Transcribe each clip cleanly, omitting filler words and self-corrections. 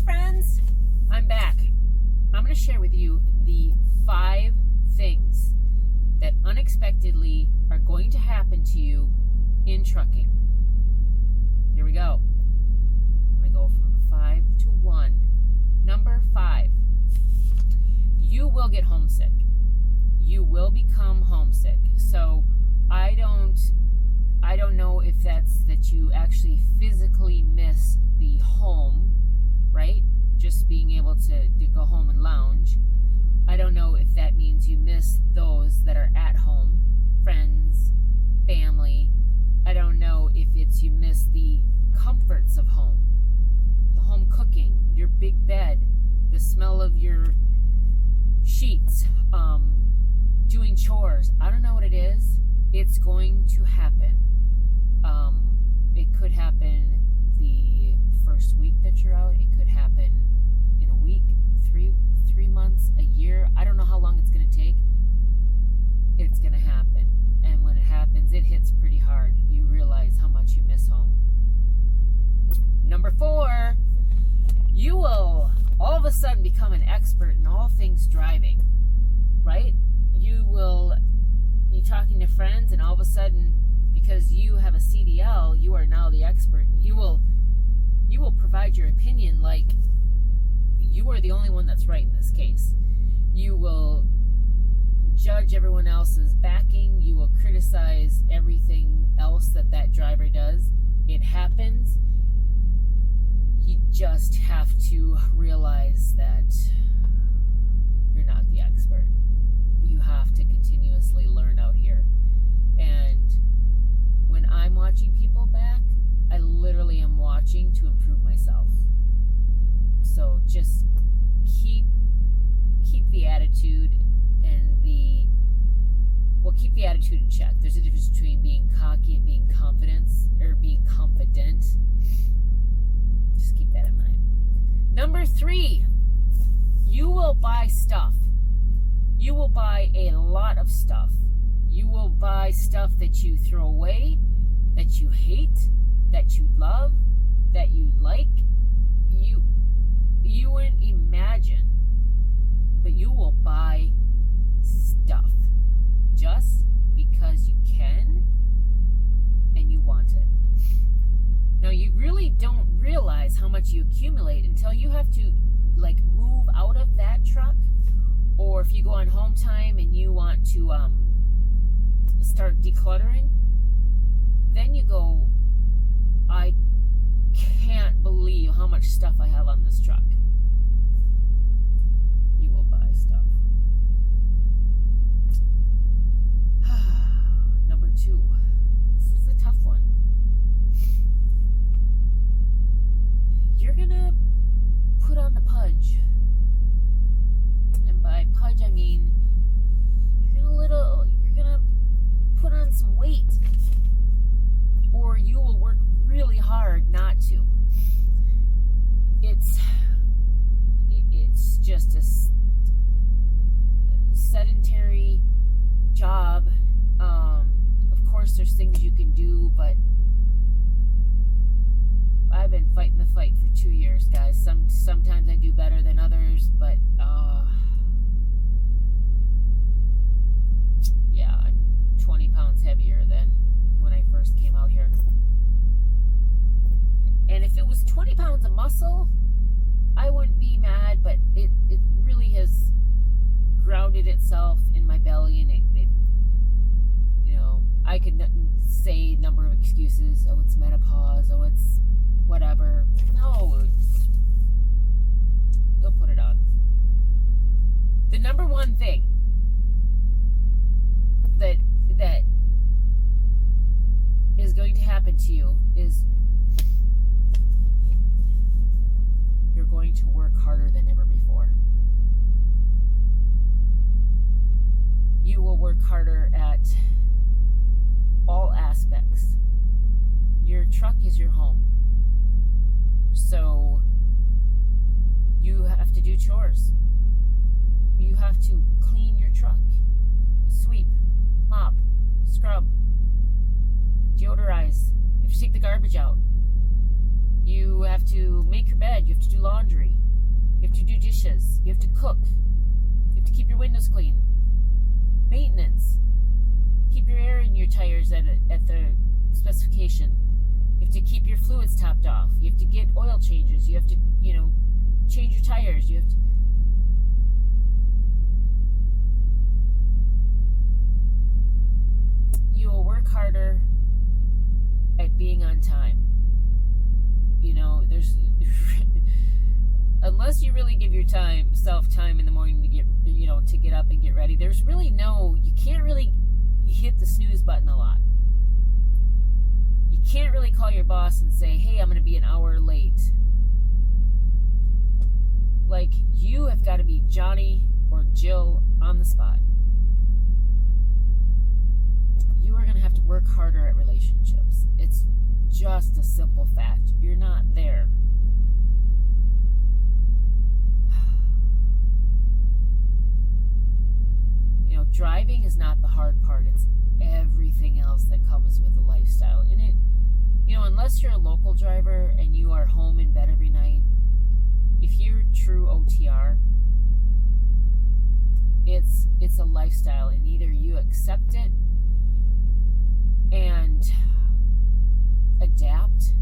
friends, I'm back. I'm going to share with you the 5 things that unexpectedly are going to happen to you in trucking. Here we go. I'm going to go from 5 to 1. Number 5, you will get homesick. You will become homesick. So I don't know if that's that you actually physically miss the home, right? Just being able to go home and lounge. I don't know if that means you miss those that are at home, friends, family. I don't know if it's you miss the comforts of home, the home cooking, your big bed, the smell of your sheets, doing chores. I don't know what it is. It's going to happen. It could happen the first week that you're out. It could happen in a week, 3 months, a year. I don't know how long it's going to take. It's going to happen. And when it happens, it hits pretty hard. You realize how much you miss home. Number 4, you will all of a sudden become an expert in all things driving, right? You will be talking to friends, and all of a sudden, because you have a CDL, you are now the expert. You will provide your opinion like you are the only one that's right in this case. You will judge everyone else's backing. You will criticize everything else that driver does. It happens. You just have to realize that you're not the expert. You have to continuously learn out here. And when I'm watching people back, I literally am watching to improve myself. So just keep the attitude and keep the attitude in check. There's a difference between being cocky and being confident. Just keep that in mind. Number 3, you will buy stuff. You will buy a lot of stuff. You will buy stuff that you throw away, that you hate, that you love, that you like. You wouldn't imagine, but you will buy stuff just because you can and you want it. Now, you really don't realize how much you accumulate until you have to move out of that truck, or if you go on home time and you want to start decluttering, then you go, I can't believe how much stuff I have on this truck. You will buy stuff. Number 2. This is a tough one. You're gonna put on the pudge. And by pudge, I mean you're gonna put on some weight, or you will work really hard not to. It's just a sedentary job. Of course, there's things you can do, but I've been fighting the fight for 2 years, guys. Sometimes I do better than others, but yeah, I'm 20 pounds heavier than when I first came out here. And if it was 20 pounds of muscle, I wouldn't be mad, but it really has grounded itself in my belly, and it I could say a number of excuses. Oh, it's menopause. Oh, it's whatever. No, you'll put it on. The number 1 thing that is going to happen to you is you're going to work harder than ever before. You will work harder at all aspects. Your truck is your home. So you have to do chores. You have to clean your truck, sweep, mop, scrub, deodorize. If you take the garbage out, You have to make your bed. You have to do laundry. You have to do dishes. You have to cook. You have to keep your windows clean. Maintenance. Keep your air in your tires at the specification. You have to keep your fluids topped off. You have to get oil changes. You have to, change your tires. You have to... You will work harder at being on time. There's... Unless you really give yourself time in the morning to get up and get ready, there's really you can't really hit the snooze button a lot. You can't really call your boss and say, hey, I'm going to be an hour late. Like, you have got to be Johnny or Jill on the spot. You are going to have to work harder at relationships. It's just a simple fact. You're not there. Driving is not the hard part. It's everything else that comes with the lifestyle. And unless you're a local driver and you are home in bed every night, if you're true OTR, it's a lifestyle, and either you accept it and adapt,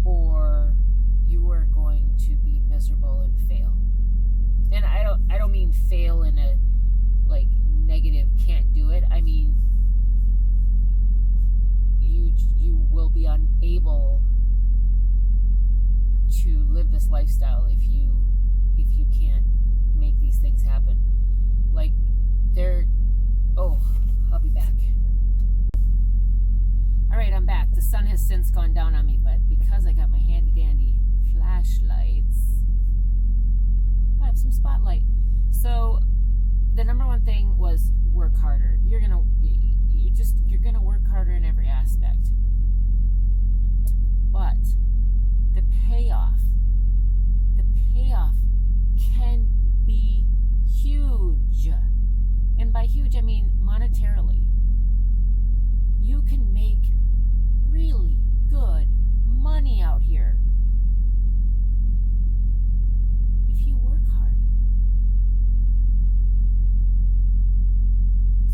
or you are going to be miserable and fail. And I don't mean fail in a negative, can't do it. I mean you will be unable to live this lifestyle if you can't make these things happen. I'll be back. All right, I'm back. The sun has since gone down on me, but because I got my handy dandy flashlights, I have some spotlight. So the number one thing was work harder. You're gonna work harder in every aspect. But the payoff can be huge. And by huge, I mean monetarily. You can make really good money out here if you work hard.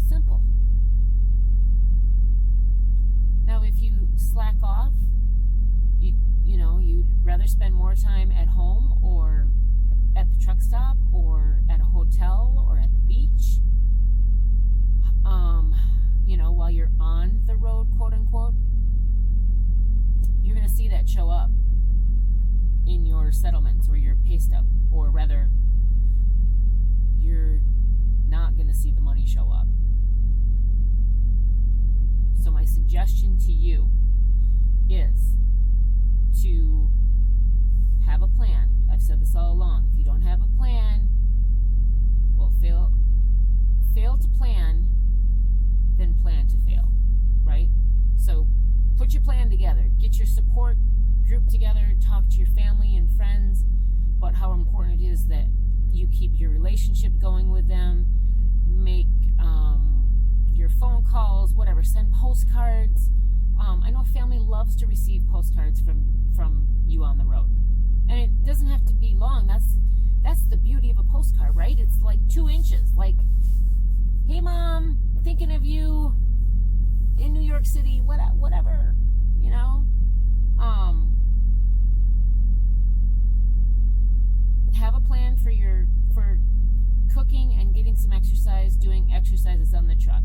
Simple. Now, if you slack off, you'd rather spend more time at home or at the truck stop or at a hotel or at the beach, while you're on the road, quote unquote, you're going to see that show up in your settlements or your pay stub, or rather, you're not going to see the money show up. So my suggestion to you is to have a plan. I've said this all along. If you don't have a plan, well, fail to plan, then plan to fail, right? So put your plan together. Get your support group together. Talk to your family and friends about how important it is that you keep your relationship going with them. Make your phone calls, whatever. Send postcards. I know family loves to receive postcards from you on the road. And it doesn't have to be long. That's the beauty of a postcard, right? It's like 2 inches. Like, hey, Mom, thinking of you in New York City, whatever, have a plan for cooking and getting some exercise, doing exercises on the truck.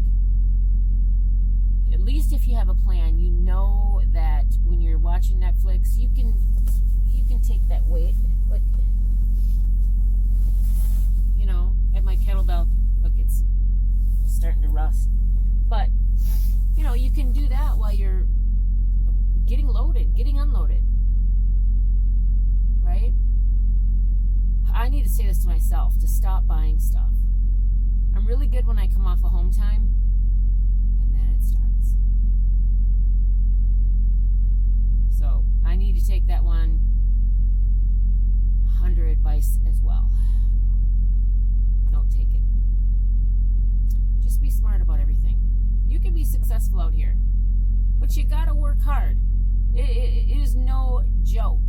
At least if you have a plan, you know that when you're watching Netflix, you can take that weight, at my kettlebell. Look, it's starting to rust. But, you can do that while you're getting loaded, getting unloaded. Right? I need to say this to myself, to stop buying stuff. I'm really good when I come off of home time, and then it starts. So, I need to take that one under advice as well. Note taken. Just be smart about everything. You can be successful out here, but you gotta work hard. It is joke.